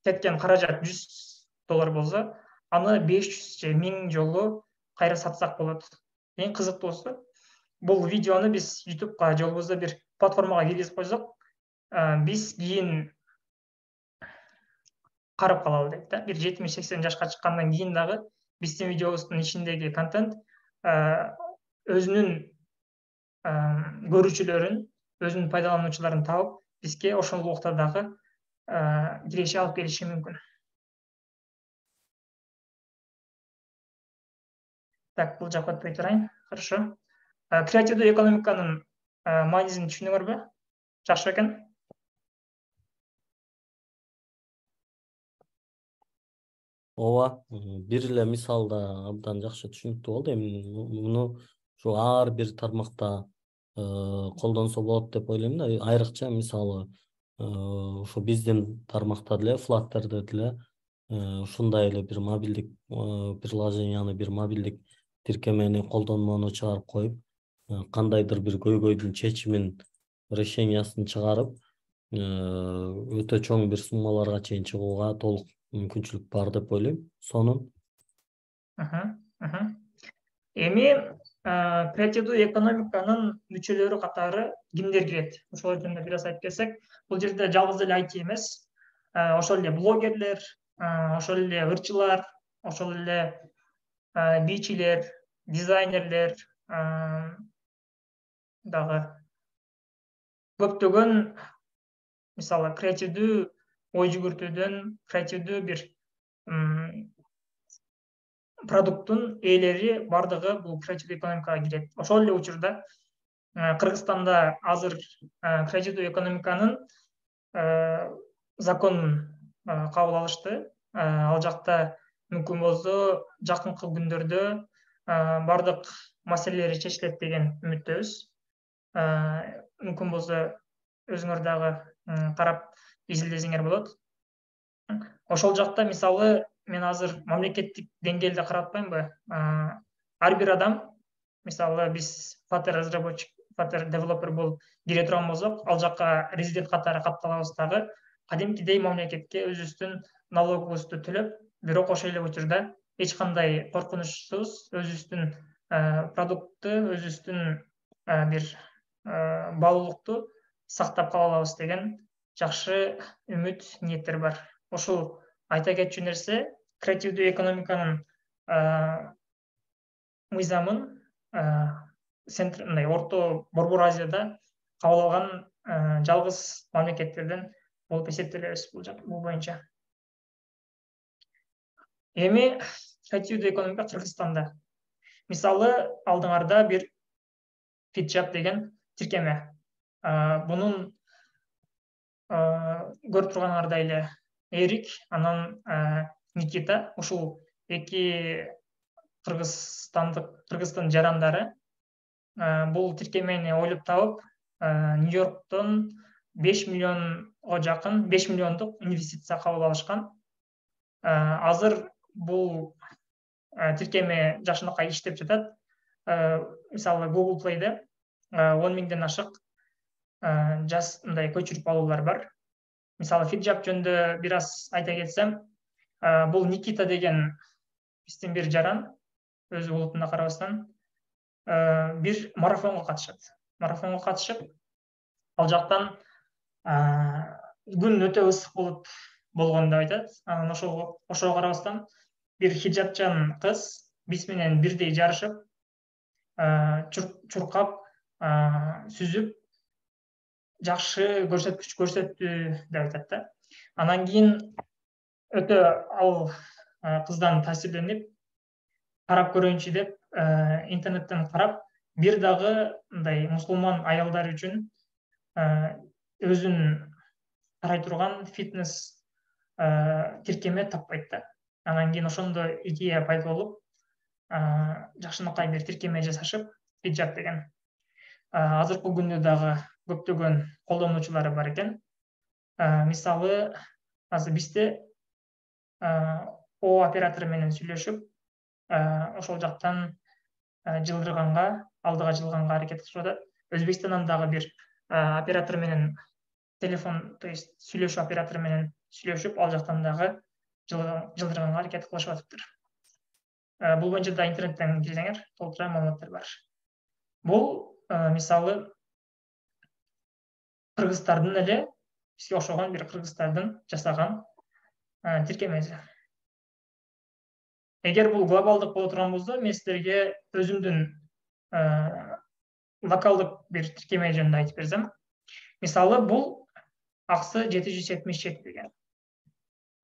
кеткен каражат $100 болсо, аны 500 же 1000 жолу кайра сатсак болот. Эң кызыктуусу, бул видеону биз YouTube'га же болбосо бир платформага киргизип койсок, биз кийин карап калалы дейт да. Бир 70-80 жашка чыккандан кийин дагы биздин видеобуздун ичиндеги контент өзүнүн көрүүчүлөрүн, өзүнүн пайдалануучуларын таап, бизге ошондуктта дагы киреше алып келиши мүмкүн. Так, бул жакка өтпөй турайын. Хорошо. Креативдүү экономиканын маанисин түшүндүңөрбү? Жакшы экен. Ооба, бир эле мисалда абдан жакшы түшүнүктүү болду. Эми муну ушу ар бир тармакта колдонсо болот деп ойлойм да. Айрыкча мисалы ошо биздин тармакта деле, Flutter'да деле ушундай эле бир мобилдик приложенияны, бир мобилдик тиркемени, колдонмону чыгарып коюп, кандайдыр бир көйгөйдүн чечимин, решениясын чыгарып, өтө чоң бир суммаларга чейин чыгууга толук мүмкүнчүлүк бар деп ойлойм. Сонун. Эми креативдүү экономиканын мүчөлөрү катары кимдер кирет? Ошол жөнүндө бир аз айтып кетсек, бул жерде жалгыз эле IT эмес, ошол эле блогерлер, ошол эле ырчылар, ошол эле бийчилер, дизайнерлер, дагы көптөгөн, мисалы, креативдүү ой жүгүртүүдөн, креативдүү бир продукттун ээлери бардыгы бул креативдүү экономикага кирет. Ошол эле учурда Кыргызстанда азыр креативдүү экономиканын законун кабыл алышты. Ал жакта мүмкүн болсо жакынкы күндөрдө бардык маселелери чечилет деген үмүттөбүз. Мүмкүн болсо өзүңөр дагы карап изилдесеңер болот. Ошол жакта мисалы мен азыр мамлекеттик деңгээлде карап атпаймынбы? Ар бир адам, мисалы биз Flutter разработчик, Flutter девелопер болуп кире турган болсок, ал жакка резидент катары катталабыз дагы, кадимкидей мамлекетке өзүбүздүн налогубузду төлөп, бирок ошол эле учурда эч кандай коркунучсуз өзүбүздүн продуктты, өзүбүздүн бир баалуулукту сактап кала алабыз деген жакшы үмүт, ниеттер бар. Ошол айта кетчү нерсе, креативдүү экономиканын мыйзамын Орто Борбор Азияда кабыл алган жалгыз мамлекеттерден болуп эсептелебиз бул боюнча. Эми креативдүү экономика Кыргызстанда. Мисалы, алдыңарда бир FitJab деген тиркеме. Бунун көрүп турганыңардай эле Эрик, анан Никита, ушул эки Кыргыздын жарандары бул тиркемени ойлоп табып, Нью-Йорктон 5 миллионго жакын, 5 миллиондук инвестиция кабыл алышкан. Азыр бул тиркеме жакшынакай иштеп жатат. Мисалы, Google Play'де 10 миңден ашык жас мындай көчүрүп алуулар бар. Мисалы, FitJab жөнүндө бир аз айта кетсем, Бул Никита деген биздин бир жаран өзү улутуна карабастан бир марафонго катышып, ал жактан күн өтө ысык болуп болгон деп айтат. Анан ошого карабастан бир хиджабчан кыз биз менен бирдей жарышып, чуркап, сүзүп, жакшы көрсөткүч көрсөттү деп айтат да. Анан кийин өтө ал кыздан таасирленип, карап көрөйүнчү деп интернеттен карап, бир дагы мындай мусулман аялдар үчүн өзүн карай турган фитнес тиркеме таппайт да. Анан кийин ошондо идея пайда болуп, жакшынакай бир тиркеме жасашып, хиджаб деген. Азыркы күндө дагы көптөгөн колдонуучулары бар экен. Мисалы, азыр бизде О оператору менен сүйлөшүп, ошол жактан алдыга жылганга аракет кылышып атат. Өзбекстандан дагы бир оператор менен телефон, то есть сүйлөшүү оператору менен сүйлөшүп, ал жактан дагы жылдырганга аракет кылышып атыптыр. Бул боюнча да интернеттен кирсеңер, толтура маалыматтар бар. Бул мисалы кыргыздардын эле, бизге окшогон бир кыргыздардын жасаган тиркемеси. Эгер бул глобалдык боло турган болсо, мен силерге өзүмдүн локалдык бир тиркеме жөнүндө айтып берсем. Мисалы, бул аксы 777 деген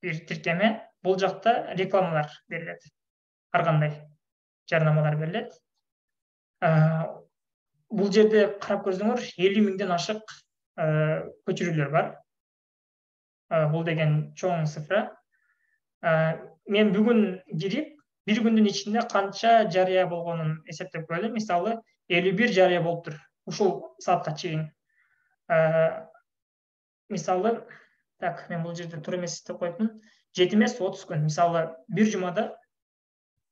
бир тиркеме. Бул жакта рекламалар берилет. Ар кандай жарнамалар берилет. Бул жерде карап көрсөңөр, 50 миңден ашык көчүрүүлөр бар. Бул деген чоң цифра. Мен бүгүн кирип, бир күндүн ичинде канча жарыя болгонун эсептеп көрдүм. Мисалы, 51 жарыя болуптур ушул саатка чейин. Мисалы, так, мен бул жерде туура эмес деп коюпмун. 7 эмес 30 күн. Мисалы, бир жумада,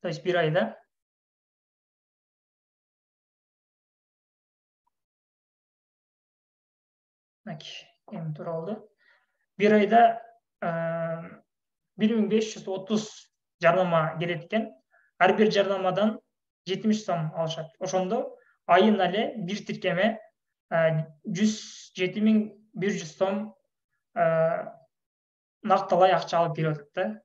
то есть бир айда эми туура болду. Бир айда 1530 жарнама келет экен. Ар бир жарнамадан 70 сом алышат. Ошондо айына эле бир тиркеме 107.100 сом накталай акча алып келип атат да.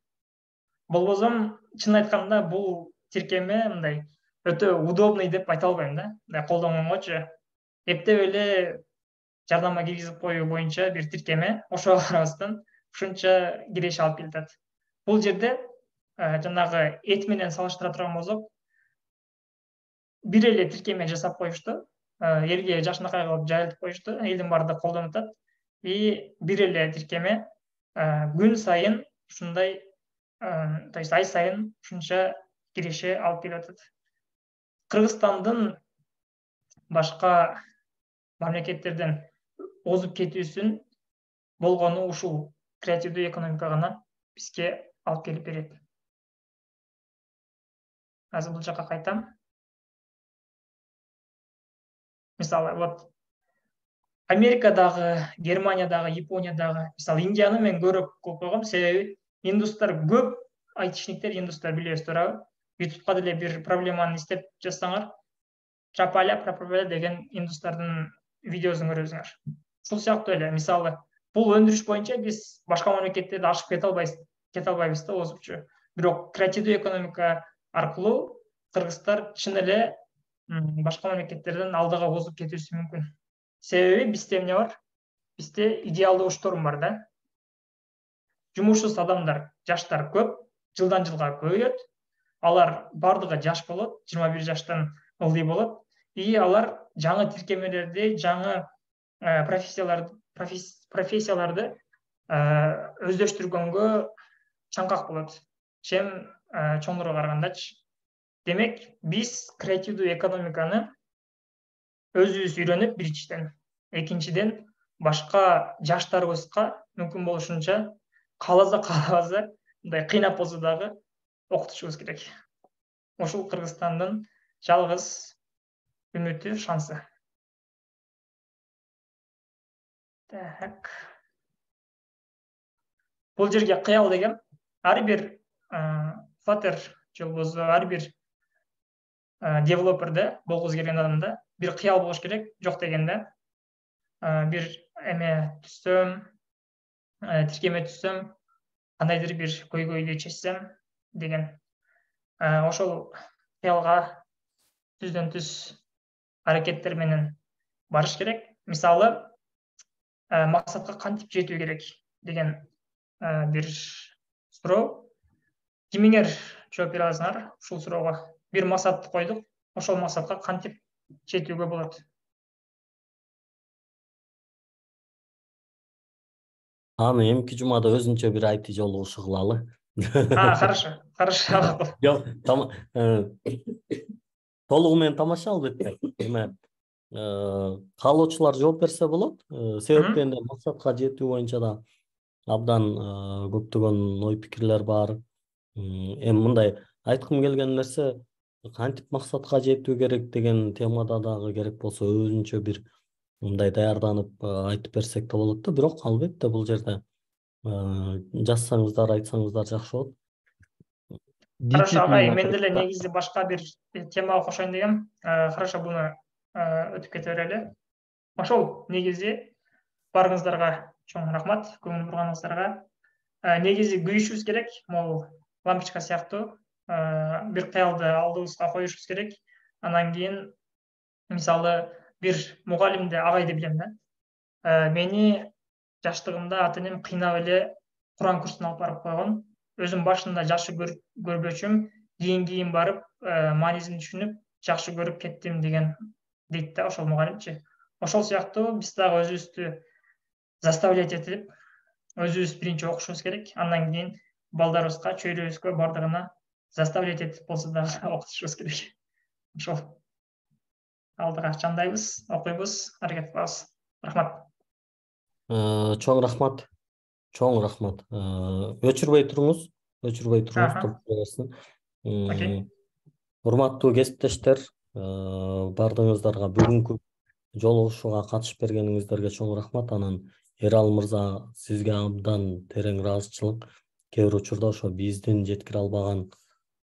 Болбосо, чын айтканда, бул тиркеме мындай өтө удобный деп айта албайм да. Мындай колдонгонгочу эптеп эле жарнама киргизип коюу боюнча бир тиркеме, ошого карабастан ушунча киреше алып келатат. Бул жерде жанагы эт менен салыштыра турган болсок, бир эле тиркеме жасап коюшту, элге жакшынакай кылып жайылтып коюшту, элдин баардыгы колдонуп атат. И бир эле тиркеме күн сайын ушундай, то есть ай сайын ушунча киреше алып келип атат. Кыргызстандын башка мамлекеттерден озуп кетүүсүн болгону ушул креативдүү экономика гана бизге алып келип берет. Азыр бул жакка кайтам. Мисалы, вот Америкадагы, Германиядагы, Япониядагы, мисалы Индияны мен көрүп койгом, себеби индустар көп, айтишниктер индустар билебиз, туурабы? YouTube'га деле бир проблеманы издеп жазсаңар, Трапаля деген индустардын видеосун көрөсүңөр. Ушул сыяктуу эле, мисалы, бул өндүрүш боюнча биз башка мамлекеттерди ашып кете албайбыз да, озупчу. Бирок креативдүү экономика аркылуу кыргыздар чын эле башка мамлекеттерден алдыга озуп кетүүсү мүмкүн. Себеби бизде эмне бар? Бизде идеалдуу шторму бар да. Жумушсуз адамдар, жаштар көп, жылдан жылга көбөйөт. Алар бардыгы жаш болот, 21 жаштан ылдый болот. И алар жаңы тиркемелерди, жаңы профессияларды өздөштүргөнгө чаңкак болот. Чем чоңдорго карагандачы. Демек, биз креативдүү экономиканы өзүбүз үйрөнүп биринчиден, экинчиден башка жаштарыбызга мүмкүн болушунча кааласа, мындай кыйнап болсо дагы окутушубуз керек. Ошол Кыргызстандын жалгыз үмүтү, шансы. Так. Бул жерге кыял дегем. ар бир Flutter же болбосо ар бир девелоперде болгусу келген адамда бир кыял болуш керек, жок дегенде бир эме түзсөм, тиркеме түзсөм, кандайдыр бир көйгөйдү чечсем деген ошол кыялга түздөн түз аракеттер менен барыш керек. Мисалы, максатка кантип жетүү керек деген бир суроо. Кимиңер жооп бере аласыңар ушул суроого? Бир максатты койдук, ошол максатка кантип жетүүгө болот? Аны эмки жумада өзүнчө бир IT жолугушу кылалы. Хорошо, хорошо. Жок, толугу менен тамаша албетте. Эме каалоочулар жооп берсе болот. Себеп дегенде максатка жетүү боюнча да абдан көптөгөн ой пикирлер бар. Эми мындай айткым келген нерсе, кантип максатка жетүү керек деген темада дагы керек болсо өзүнчө бир мындай даярданып айтып берсек да болот да. Бирок албетте бул жерде жазсаңыздар, айтсаңыздар жакшы болот. Хорошо, агай, мен деле негизи башка бир темага кошоюн дегем. Хорошо, буну өтүп кете берели. Ошол негизи барыңыздарга чоң рахмат, көңүл бурганыңыздарга. Негизи күйүшүбүз керек, могул лампочка сыяктуу бир кыялды алдыбызга коюшубуз керек. Анан кийин мисалы бир мугалимди агайды билем да. Мени жаштыгымда ата энем кыйнап эле Куран курсуна алып барып койгон. Өзүм башында жакшы көрбөчүм, кийин барып маанисин түшүнүп, жакшы көрүп кеттим деген дейт да ошол мугалимчи. Ошол сыяктуу биз дагы өзүбүздү заставлять этип, өзүбүз биринчи окушубуз керек. Андан кийин балдарыбызга, чөйрөбүзгө бардыгына заставлять этип болсо дагы окутушубуз керек. Ошол. Алдыга чандайбыз, окуйбуз, аракет кылабыз. Рахмат. Чоң рахмат. Чоң рахмат. Өчүрбөй туруңуз. Окей. Урматтуу кесиптештер, бардыгыңыздарга бүгүнкү жолугушууга катышып бергениңиздерге чоң рахмат. Анан Эрал мырза, сизге абдан терең ыраазычылык. Кээ бир учурда ошо биздин жеткире албаган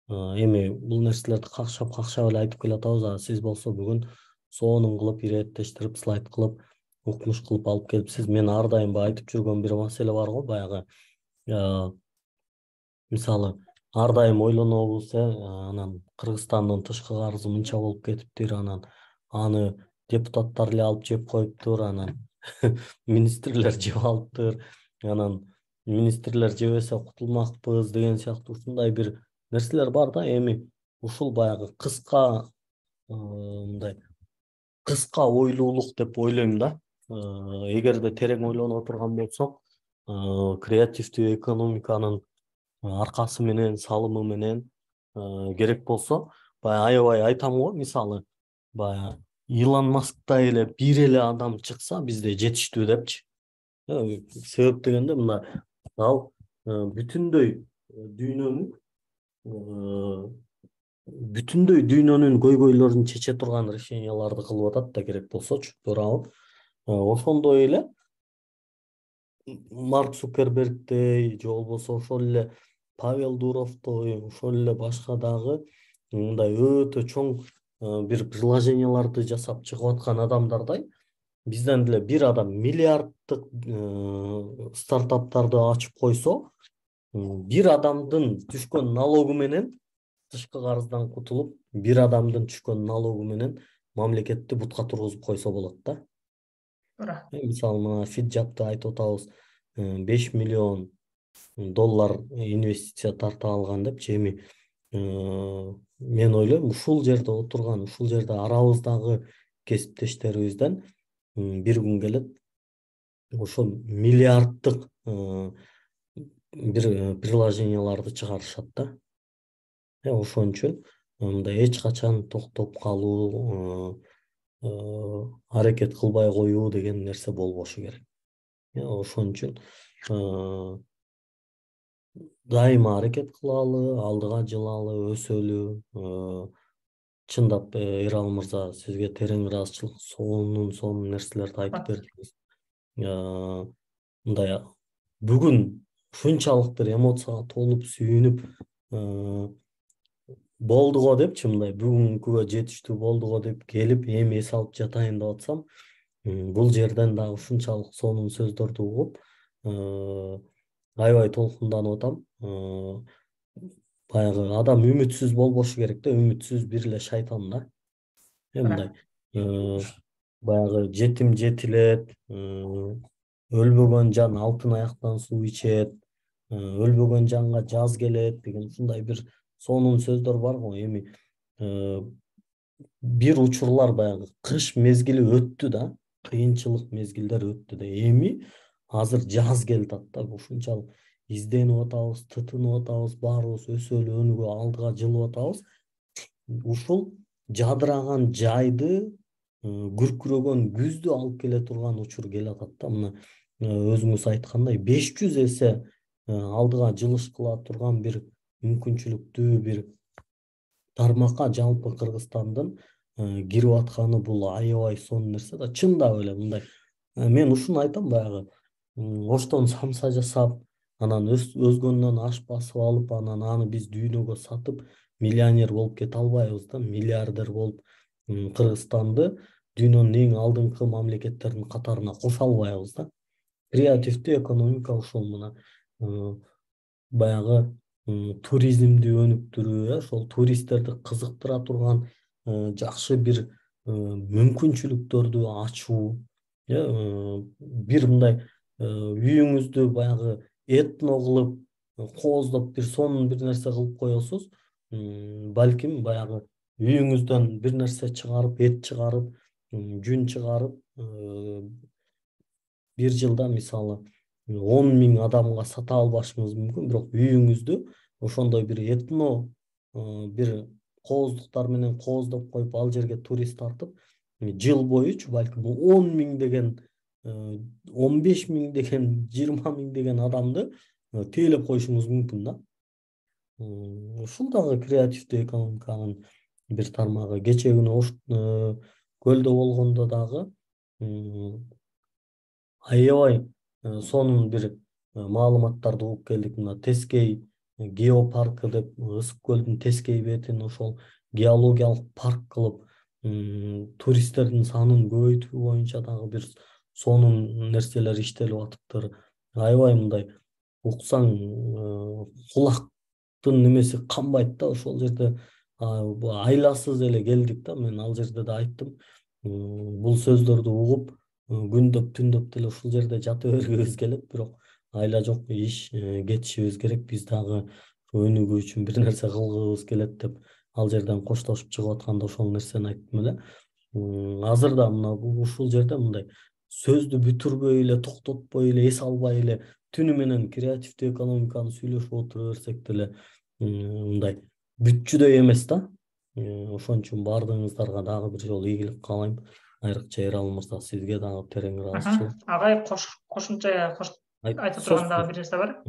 эми бул нерселерди какшап эле айтып келатабыз. Сиз болсо бүгүн сонун кылып, иреттештирип, слайд кылып, укмуш кылып алып келипсиз. Мен ар дайым айтып жүргөн бир маселе бар го, баягы мисалы ар дайым ойлонобуз, анан Кыргызстандын тышкы карызы мынча болуп кетиптир, анан аны депутаттар эле алып жеп коюптур, анан министрлер жеп алыптыр, анан министрлер жебесе кутулмакпыз деген сыяктуу ушундай бир нерселер бар да. Эми ушул баягы кыска мындай кыска ойлуулук деп ойлойм да. Эгерде терең ойлонуп отурган болсок, креативдүү экономиканын аркасы менен, салымы менен керек болсо, баягы аябай айтам го, мисалы баягы Илон Масктай эле бир эле адам чыкса бизде жетиштүү депчи. Себеп дегенде мына ал бүтүндөй дүйнөнүн көйгөйлөрүн чече турган решенияларды кылып атат да, керек болсочу, туурабы? Ошондой эле Марк Цукербергдей, же болбосо ошол эле Павел Дуровдой, ошол эле башка дагы мындай өтө чоң бир приложенияларды жасап чыгып аткан адамдардай бизден деле бир адам миллиарддык стартаптарды ачып койсо, бир адамдын түшкөн налогу менен тышкы карыздан кутулуп, бир адамдын түшкөн налогу менен мамлекетти бутка тургузуп койсо болот да. Мисалы мына Фиджапты айтып атабыз, 5 миллион доллар инвестиция тарта алган депчи. Эми мен ойлойм, ушул жерде отурган, ушул жерде арабыздагы кесиптештерибизден бир күн келет ошол миллиарддык бир приложенияларды чыгарышат да. Ошон үчүн мындай эч качан токтоп калуу, аракет кылбай коюу деген нерсе болбошу керек. Ошон үчүн дайыма аракет кылалы, алдыга жылалы, өсөлү. Чындап, Эрал мырза, сизге терең ыраазычылык, сонун нерселерди айтып бердиңиз. Мындай бүгүн ушунчалык бир эмоцияга толуп сүйүнүп болду го депчи, мындай бүгүнкүгө жетиштүү болду го деп келип эми эс алып жатайын деп атсам, бул жерден дагы ушунчалык сонун сөздөрдү угуп аябай толкунданып атам. Баягы адам үмүтсүз болбошу керек да, үмүтсүз бир эле шайтан да. Мындай баягы жетим жетилет, өлбөгөн жан алтын аяктан суу ичет, өлбөгөн жанга жаз келет деген ушундай бир сонун сөздөр бар го. Эми бир учурлар баягы кыш мезгили өттү да, кыйынчылык мезгилдер өттү да. Эми азыр жаз келип атат да. Ушунчалык изденип атабыз, тытынып атабыз, баарыбыз өсөлү өнүгө алдыга жылып атабыз. Ушул жадыраган жайды, күркүрөгөн күздү алып келе турган учур келе атат да. Мына өзүңүз айткандай 500 эсе алдыга жылыш кыла турган бир мүмкүнчүлүктүү бир тармакка жалпы Кыргызстандын кирип атканы бул аябай сонун нерсе да. Чындап эле мындай. Мен ушуну айтам, баягы оштон самса жасап, анан өзгөндөн аш басып алып, анан аны биз дүйнөгө сатып миллионер болуп кете албайбыз да, миллиардер болуп Кыргызстанды дүйнөнүн эң алдыңкы мамлекеттердин катарына кошо албайбыз да. Креативдүү экономика ушул мына баягы туризмди өнүктүрүү, ошол туристтерди кызыктыра турган жакшы бир мүмкүнчүлүктөрдү ачуу, бир мындай үйүңүздү баягы этно кылып, кооздоп бир сонун бир нерсе кылып коесуз, балким баягы үйүңүздөн бир нерсе чыгарып, эт чыгарып, жүн чыгарып, бир жылда мисалы 10.000 адамга сата албашыңыз мүмкүн, бирок үйүңүздү ошондой бир этно бир кооздуктар менен кооздоп коюп, ал жерге турист тартып, жыл боючу балким 10.000 деген, 15.000 деген, 20.000 деген адамды тейлеп коюшуңуз мүмкүн да. Ушул дагы креативдүү экономиканын бир тармагы. Кече күнү көлдө болгондо дагы аябай сонун бир маалыматтарды угуп келдик. Мына Тескей геопаркы деп Ысык көлдүн Тескей бетин ошол геологиялык парк кылып, туристтердин санын көбөйтүү боюнча дагы бир сонун нерселер иштелип атыптыр. Аябай мындай уксаң кулактын немеси канбайт да. Ошол жерде айласыз эле келдик да. Мен ал жерде да айттым, бул сөздөрдү угуп күндөп түндөп деле ушул жерде жата бергибиз келет, бирок айла жок, иш кетишибиз керек, биз дагы өнүгүү үчүн бир нерсе кылгыбыз келет деп ал жерден коштошуп чыгып атканда ошол нерсени айттым эле. Азыр да мына ушул жерде мындай сөздү бүтүрбөй эле, токтотпой эле, эс албай эле түнү менен креативдүү экономиканы сүйлөшүп отура берсек деле мындай бүтчүдөй эмес да. Ошон үчүн баардыгыңыздарга дагы бир жолу ийгилик каалайм. Айрыкча Эрал мырза, сизге дагы терең ыраазычылык. Агай кошумча айта турган дагы бир нерсе бар.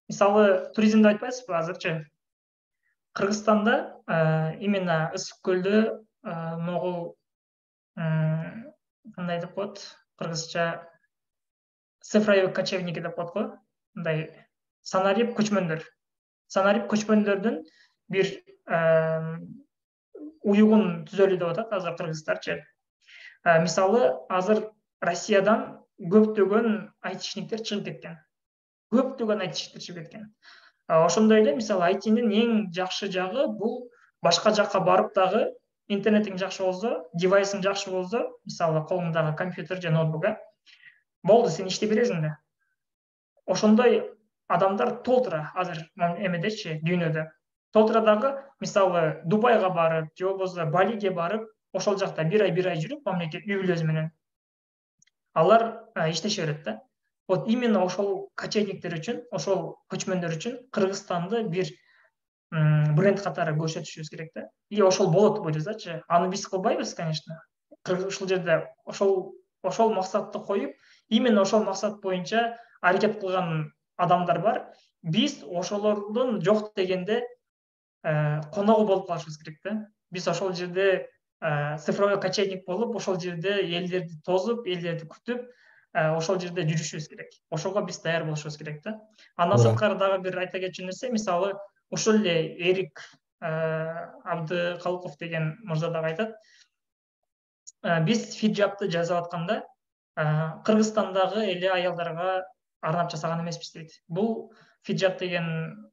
Мисалы, туризмди айтпайсызбы азырчы? Кыргызстанда именно Ысык көлдө могул кандай деп коет, кыргызча цифровой кочевники деп коет го. Мындай санарип көчмөндөр. Санарип көчмөндөрдүн бир уюгун түзөлү деп атат азыр кыргыздарчы. Мисалы, азыр Россиядан көптөгөн айтишниктер чыгып кеткен. Ошондой эле, мисалы, айтинин эң жакшы жагы бул башка жакка барып дагы интернетиң жакшы болсо, девайсың жакшы болсо, мисалы, колуңдагы компьютер же ноутбук, болду, сен иштей бересиң да. Ошондой адамдар толтура азыр эмедечи, дүйнөдө. Толтура дагы, мисалы, Дубайга барып, же болбосо Балиге барып, ошол жакта бир ай жүрүп, мамлекет үй бүлөсү менен алар иштеше берет да. Вот именно ошол кочевниктер үчүн, ошол көчмөндөр үчүн Кыргызстанды бир бренд катары көрсөтүшүбүз керек да. И ошол болот буюрсачы. Аны биз кылбайбыз, конечно. Ушул жерде ошол максатты коюп, именно ошол максат боюнча аракет кылган адамдар бар. Биз ошолордун жок дегенде коногу болуп калышыбыз керек да. Биз ошол жерде цифровой кочевник болуп, ошол жерде элдерди тозуп, элдерди күтүп, ошол жерде жүрүшүбүз керек. Ошого биз даяр болушубуз керек да. Андан сырткары дагы бир айта кетчү нерсе, мисалы ушул эле Эрик Абдыкалыков деген мырза дагы айтат, биз хиджабты жасап атканда Кыргызстандагы эле аялдарга арнап жасаган эмеспиз дейт. Бул хиджаб деген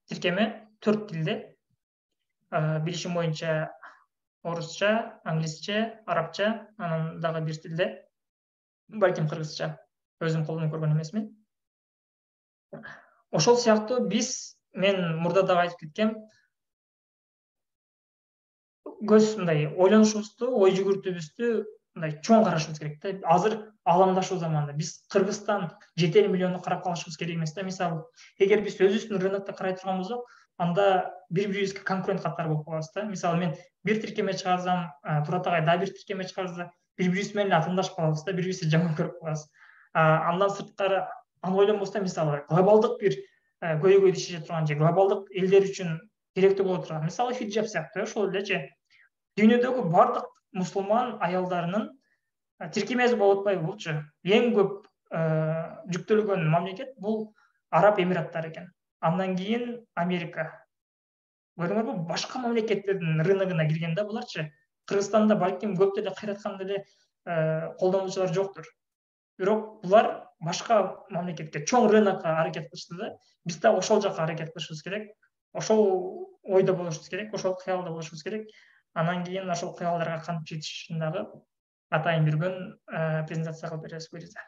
тиркеме 4 тилде, билишим боюнча орусча, англисче, арабча, анан дагы бир тилде, балким кыргызча. Өзүм колдонуп көргөн эмесмин. Ошол сыяктуу мен мурда дагы айтып кеткем, көз мындай ойлонушубузду, ой жүгүртүүбүздү мындай чоң карашыбыз керек да. Азыр аламдашуу заманында биз Кыргызстан 7 миллионду карап калышыбыз керек эмес да. Мисалы, эгер биз өзүбүздүн рынокто карай турган болсок, анда бири-бирибизге конкурент катары болуп калабыз да. Мисалы, мен бир тиркеме чыгарсам, Турат агай дагы бир тиркеме чыгарса, бири-бирибиз менен эле атымдашып калабыз да, бири-бирибизди жаман көрүп калабыз. Андан сырткары аны ойлонбостон, мисалы, глобалдык бир көйгөйдү чече турган же глобалдык элдер үчүн керектүү боло турган, мисалы, хиджаб сыяктуу, ошол элечи дүйнөдөгү бардык мусулман аялдарынын тиркемеси болуп атпайбы булчу? Эң көп жүктөлгөн мамлекет бул Араб Эмираттары экен. Андан кийин Америка. Көрдүңөрбү? Башка мамлекеттердин рыногуна кирген да буларчы. Кыргызстанда балким көп деле кайраткан деле колдонуучулар жоктур. Бирок булар башка мамлекетке, чоң рынокко аракет кылышты да. Биз да ошол жака аракет кылышыбыз керек. Ошол ойдо болушубуз керек, ошол кыялда болушубуз керек. Анан кийин ошол кыялдарга кантип жетишишин дагы атайын бир күн презентация кылып беребиз буюрса.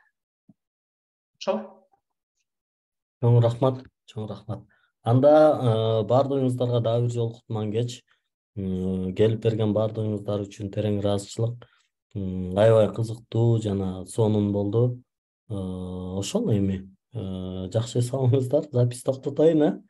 Ошол. Чоң рахмат, чоң рахмат. Анда баардыгыңыздарга дагы бир жолу кутман кеч. Келип берген баардыгыңыздар үчүн терең ыраазычылык. Аябай кызыктуу жана сонун болду. Ошол эми жакшы эс алыңыздар. Запись токтотоюн,